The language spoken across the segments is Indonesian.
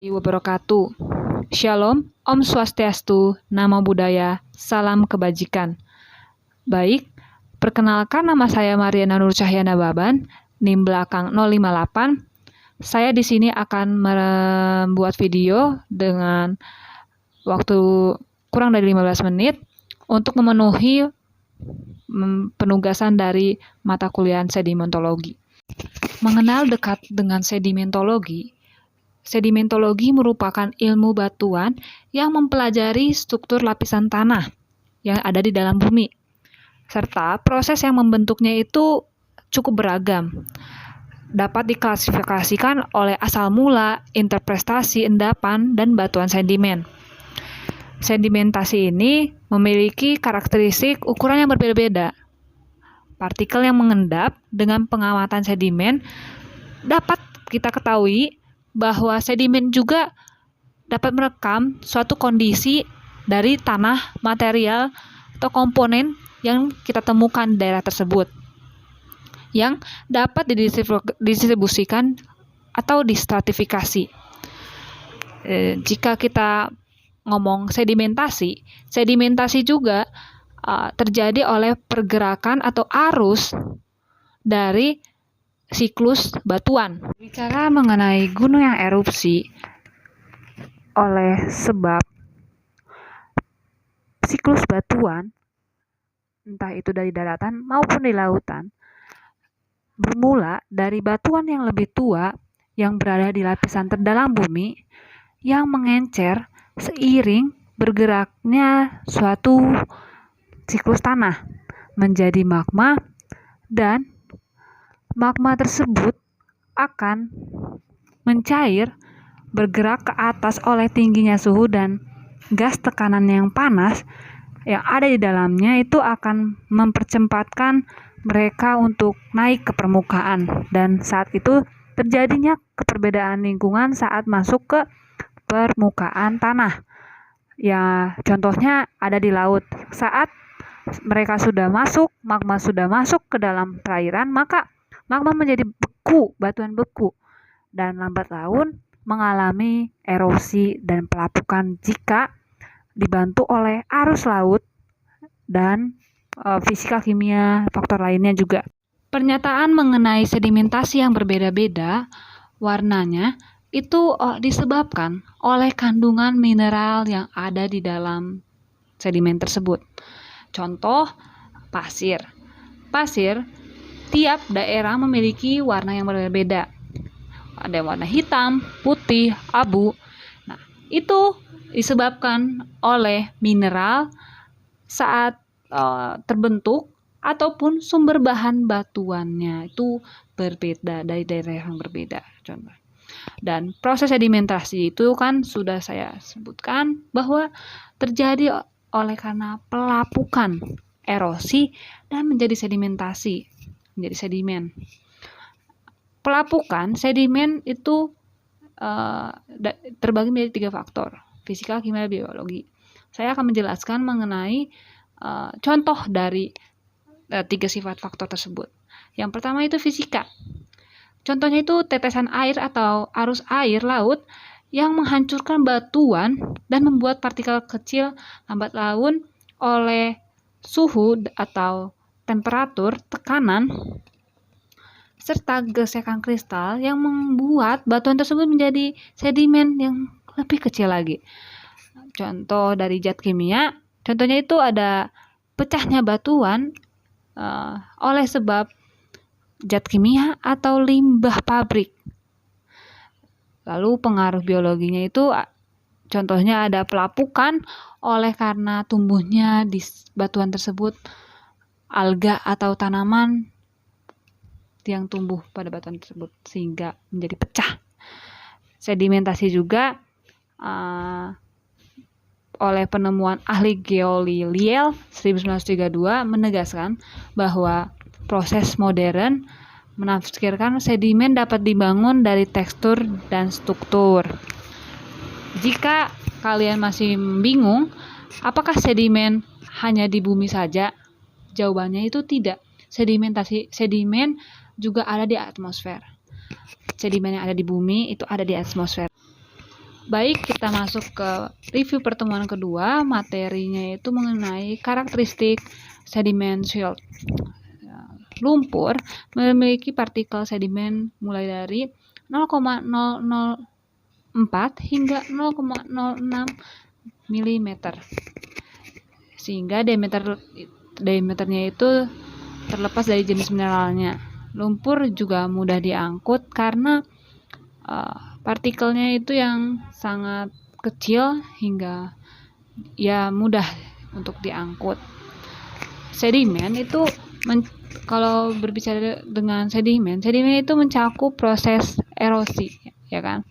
Wabarakatuh. Shalom, Om Swastiastu, Namo Buddhaya, Salam Kebajikan. Baik, perkenalkan nama saya Mariana Nur Cahyana Baban, NIM belakang 058. Saya di sini akan membuat video dengan waktu kurang dari 15 menit untuk memenuhi penugasan dari mata kuliah sedimentologi. Mengenal dekat dengan sedimentologi. Sedimentologi merupakan ilmu batuan yang mempelajari struktur lapisan tanah yang ada di dalam bumi, serta proses yang membentuknya itu cukup beragam. Dapat diklasifikasikan oleh asal mula, interpretasi, endapan, dan batuan sedimen. Sedimentasi ini memiliki karakteristik ukuran yang berbeda-beda. Partikel yang mengendap dengan pengamatan sedimen dapat kita ketahui bahwa sedimen juga dapat merekam suatu kondisi dari tanah, material, atau komponen yang kita temukan di daerah tersebut, yang dapat didistribusikan atau distratifikasi. Jika kita ngomong sedimentasi juga terjadi oleh pergerakan atau arus dari siklus batuan. Bicara mengenai gunung yang erupsi oleh sebab siklus batuan, entah itu dari daratan maupun di lautan, bermula dari batuan yang lebih tua yang berada di lapisan terdalam bumi yang mengencer seiring bergeraknya suatu siklus tanah menjadi magma, dan magma tersebut akan mencair, bergerak ke atas oleh tingginya suhu dan gas tekanan yang panas yang ada di dalamnya itu akan mempercepatkan mereka untuk naik ke permukaan, dan saat itu terjadinya keperbedaan lingkungan saat masuk ke permukaan tanah. Ya, contohnya ada di laut. Saat mereka sudah masuk, magma sudah masuk ke dalam perairan, maka magma menjadi beku, batuan beku, dan lambat laun mengalami erosi dan pelapukan jika dibantu oleh arus laut dan fisika kimia, faktor lainnya juga. Pernyataan mengenai sedimentasi yang berbeda-beda warnanya itu disebabkan oleh kandungan mineral yang ada di dalam sedimen tersebut. Contoh, pasir. Pasir tiap daerah memiliki warna yang berbeda. Ada warna hitam, putih, abu. Nah, itu disebabkan oleh mineral saat terbentuk ataupun sumber bahan batuannya itu berbeda dari daerah yang berbeda. Contoh. Dan proses sedimentasi itu kan sudah saya sebutkan bahwa terjadi oleh karena pelapukan, erosi, dan menjadi sedimentasi. Menjadi sedimen. Pelapukan sedimen itu terbagi menjadi 3 faktor: fisika, kimia, biologi. Saya akan menjelaskan mengenai contoh dari 3 sifat faktor tersebut. Yang pertama itu fisika. Contohnya itu tetesan air atau arus air laut yang menghancurkan batuan dan membuat partikel kecil lambat laun oleh suhu atau temperatur, tekanan, serta gesekan kristal yang membuat batuan tersebut menjadi sedimen yang lebih kecil lagi. Contoh dari zat kimia, contohnya itu ada pecahnya batuan oleh sebab zat kimia atau limbah pabrik. Lalu pengaruh biologinya itu contohnya ada pelapukan oleh karena tumbuhnya di batuan tersebut alga atau tanaman yang tumbuh pada batuan tersebut sehingga menjadi pecah. Sedimentasi juga oleh penemuan ahli geologi Lyell 1932 menegaskan bahwa proses modern menafsirkan sedimen dapat dibangun dari tekstur dan struktur. Jika kalian masih bingung, apakah sedimen hanya di bumi saja? Jawabannya itu tidak. Sedimen juga ada di atmosfer. Sedimen yang ada di bumi itu ada di atmosfer. Baik, kita masuk ke review pertemuan kedua. Materinya itu mengenai karakteristik sedimen silt. Lumpur memiliki partikel sedimen mulai dari 0,004 hingga 0,06 mm, sehingga diameternya itu terlepas dari jenis mineralnya. Lumpur juga mudah diangkut karena partikelnya itu yang sangat kecil hingga ya mudah untuk diangkut. Sedimen itu kalau berbicara dengan sedimen itu mencakup proses erosi, ya kan?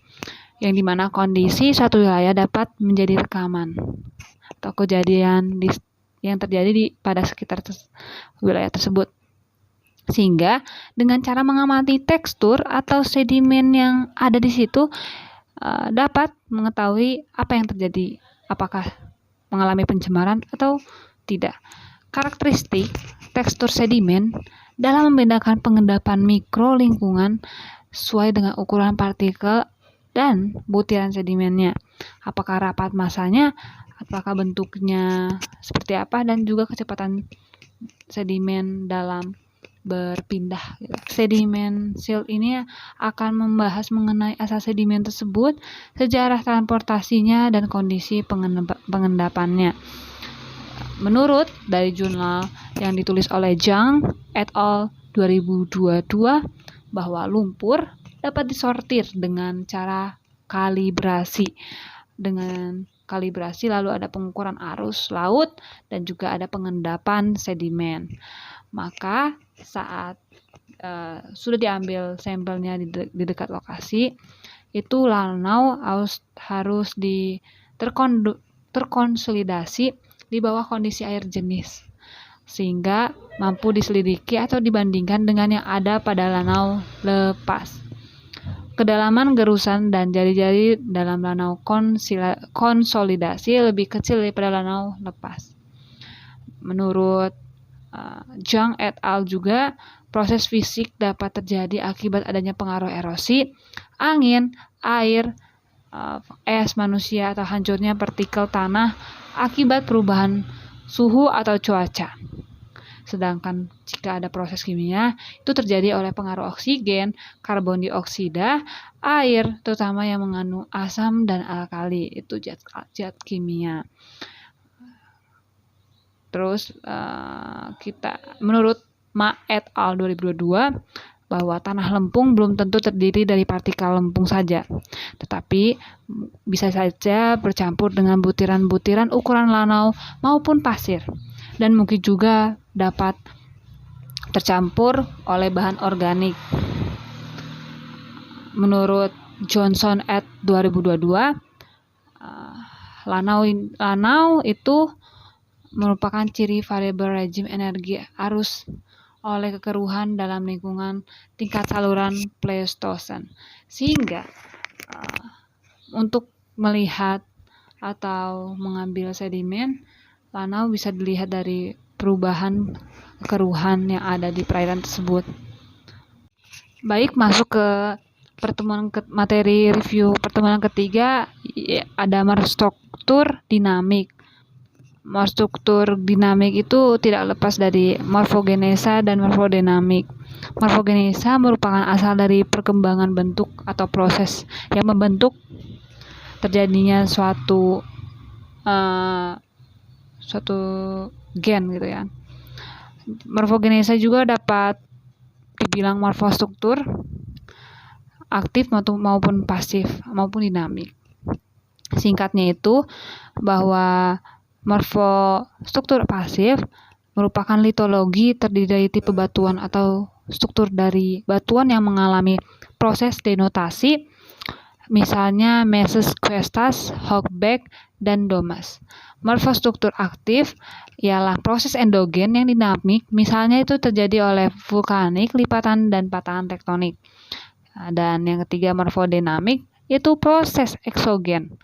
Yang dimana kondisi suatu wilayah dapat menjadi rekaman atau kejadian yang terjadi pada sekitar wilayah tersebut. Sehingga dengan cara mengamati tekstur atau sedimen yang ada di situ dapat mengetahui apa yang terjadi, apakah mengalami pencemaran atau tidak. Karakteristik tekstur sedimen dalam membedakan pengendapan mikro lingkungan sesuai dengan ukuran partikel dan butiran sedimennya. Apakah rapat masanya, apakah bentuknya seperti apa, dan juga kecepatan sedimen dalam berpindah. Sedimen silt ini akan membahas mengenai asal sedimen tersebut, sejarah transportasinya, dan kondisi pengendapannya. Menurut dari jurnal yang ditulis oleh Zhang et al. 2022 bahwa lumpur dapat disortir dengan cara kalibrasi. Dengan kalibrasi lalu ada pengukuran arus laut dan juga ada pengendapan sedimen. Maka saat sudah diambil sampelnya di dekat lokasi, itu lanau harus terkonsolidasi di bawah kondisi air jenis, sehingga mampu diselidiki atau dibandingkan dengan yang ada pada lanau lepas. Kedalaman gerusan dan jari-jari dalam lanau konsolidasi lebih kecil daripada lanau lepas. Menurut Zhang et al. Juga, proses fisik dapat terjadi akibat adanya pengaruh erosi, angin, air, es manusia, atau hancurnya partikel tanah akibat perubahan suhu atau cuaca. Sedangkan jika ada proses kimia, itu terjadi oleh pengaruh oksigen, karbon dioksida, air, terutama yang mengandung asam dan alkali, itu zat kimia. Terus menurut Ma et al. 2022 bahwa tanah lempung belum tentu terdiri dari partikel lempung saja, tetapi bisa saja bercampur dengan butiran-butiran ukuran lanau maupun pasir, dan mungkin juga dapat tercampur oleh bahan organik. Menurut Johnson et 2022, lanau itu merupakan ciri variabel rejim energi arus oleh kekeruhan dalam lingkungan tingkat saluran Pleistosen, sehingga untuk melihat atau mengambil sedimen lanau bisa dilihat dari perubahan kekeruhan yang ada di perairan tersebut. Baik, masuk ke materi review pertemuan ketiga, ada morfostruktur dinamik. Morfostruktur dinamik itu tidak lepas dari morfogenesa dan morfodinamik. Morfogenesa merupakan asal dari perkembangan bentuk atau proses yang membentuk terjadinya suatu gen gitu ya. Morfogenesa juga dapat dibilang morfostruktur aktif maupun pasif maupun dinamik. Singkatnya itu bahwa morfostruktur pasif merupakan litologi terdiri dari tipe batuan atau struktur dari batuan yang mengalami proses denotasi, misalnya Messes Cuestas, Hochberg, dan Domas. Morfostruktur aktif ialah proses endogen yang dinamik, misalnya itu terjadi oleh vulkanik, lipatan, dan patahan tektonik. Dan yang ketiga morfodinamik yaitu proses eksogen.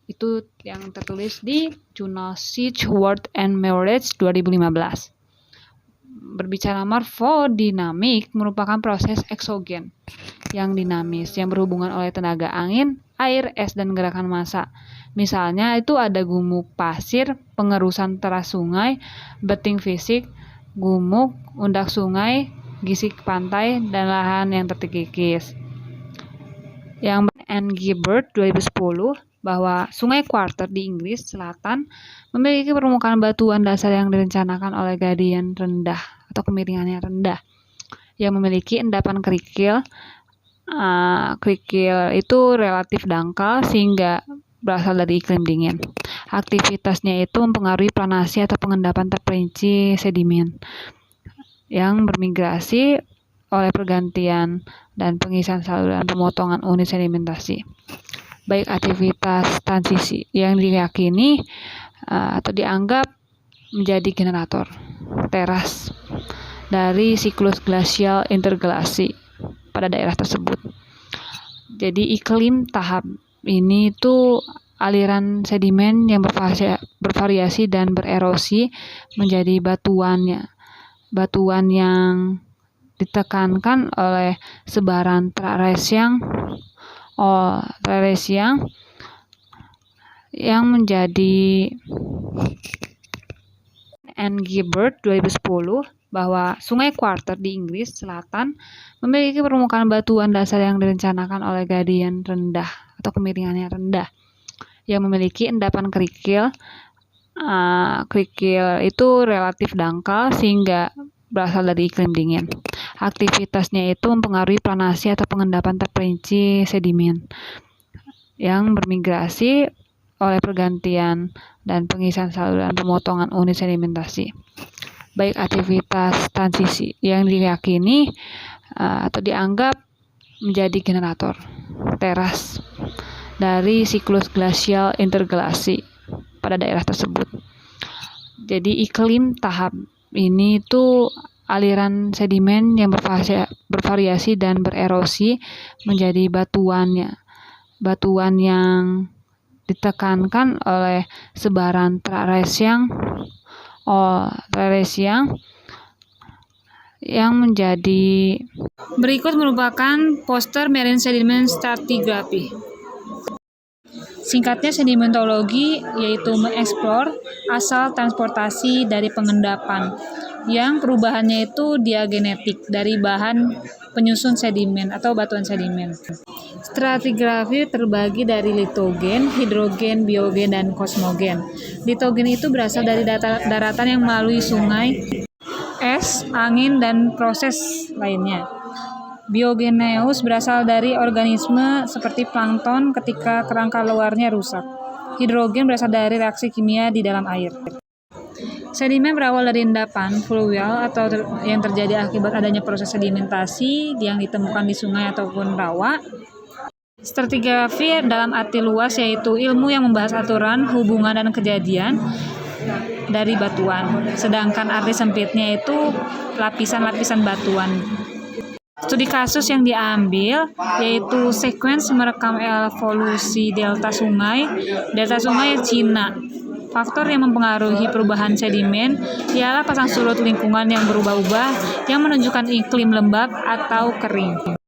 Itu yang tertulis di jurnal Siege, Ward and Meredith 2015. Berbicara morfodinamik merupakan proses eksogen yang dinamis yang berhubungan oleh tenaga angin, air, es, dan gerakan massa. Misalnya itu ada gumuk pasir, pengerusan teras sungai, beting fisik, gumuk, undak sungai, gisik pantai, dan lahan yang terkikis. Yang N. Gibbard 2010 bahwa Sungai Quarter di Inggris Selatan memiliki permukaan batuan dasar yang direncanakan oleh gradien rendah atau kemiringannya rendah yang memiliki endapan kerikil. Kerikil itu relatif dangkal sehingga berasal dari iklim dingin. Aktivitasnya itu mempengaruhi planasi atau pengendapan terperinci sedimen yang bermigrasi oleh pergantian dan pengisian saluran pemotongan unit sedimentasi. Baik aktivitas transisi yang diyakini atau dianggap menjadi generator teras dari siklus glasial interglasi pada daerah tersebut. Jadi iklim tahap ini itu aliran sedimen yang bervariasi dan bererosi menjadi batuan yang ditekankan oleh sebaran traresyang yang menjadi N. Gibbard 2010 bahwa Sungai Quarter di Inggris Selatan memiliki permukaan batuan dasar yang direncanakan oleh gradien rendah atau kemiringannya rendah yang memiliki endapan kerikil. Kerikil itu relatif dangkal sehingga berasal dari iklim dingin. Aktivitasnya itu mempengaruhi planasi atau pengendapan terperinci sedimen yang bermigrasi oleh pergantian dan pengisian saluran pemotongan unit sedimentasi. Baik aktivitas transisi yang diyakini atau dianggap menjadi generator teras dari siklus glasial interglasi pada daerah tersebut. Jadi iklim tahap ini itu aliran sedimen yang bervariasi dan bererosi menjadi batuan yang ditekankan oleh sebaran traresyang yang menjadi. Berikut merupakan poster marine sediment stratigraphy. Singkatnya, sedimentologi yaitu mengeksplor asal transportasi dari pengendapan yang perubahannya itu diagenetik dari bahan penyusun sedimen atau batuan sedimen. Stratigrafi terbagi dari litogen, hidrogen, biogen, dan kosmogen. Litogen itu berasal dari daratan yang melalui sungai, es, angin, dan proses lainnya. Biogeneus berasal dari organisme seperti plankton ketika kerangka luarnya rusak. Hidrogen berasal dari reaksi kimia di dalam air. Sedimen berawal dari endapan fluvial atau yang terjadi akibat adanya proses sedimentasi yang ditemukan di sungai ataupun rawa. Stratigrafi dalam arti luas yaitu ilmu yang membahas aturan, hubungan, dan kejadian dari batuan. Sedangkan arti sempitnya itu lapisan-lapisan batuan. Studi kasus yang diambil yaitu sekuens merekam evolusi delta sungai Cina. Faktor yang mempengaruhi perubahan sedimen ialah pasang surut lingkungan yang berubah-ubah yang menunjukkan iklim lembab atau kering.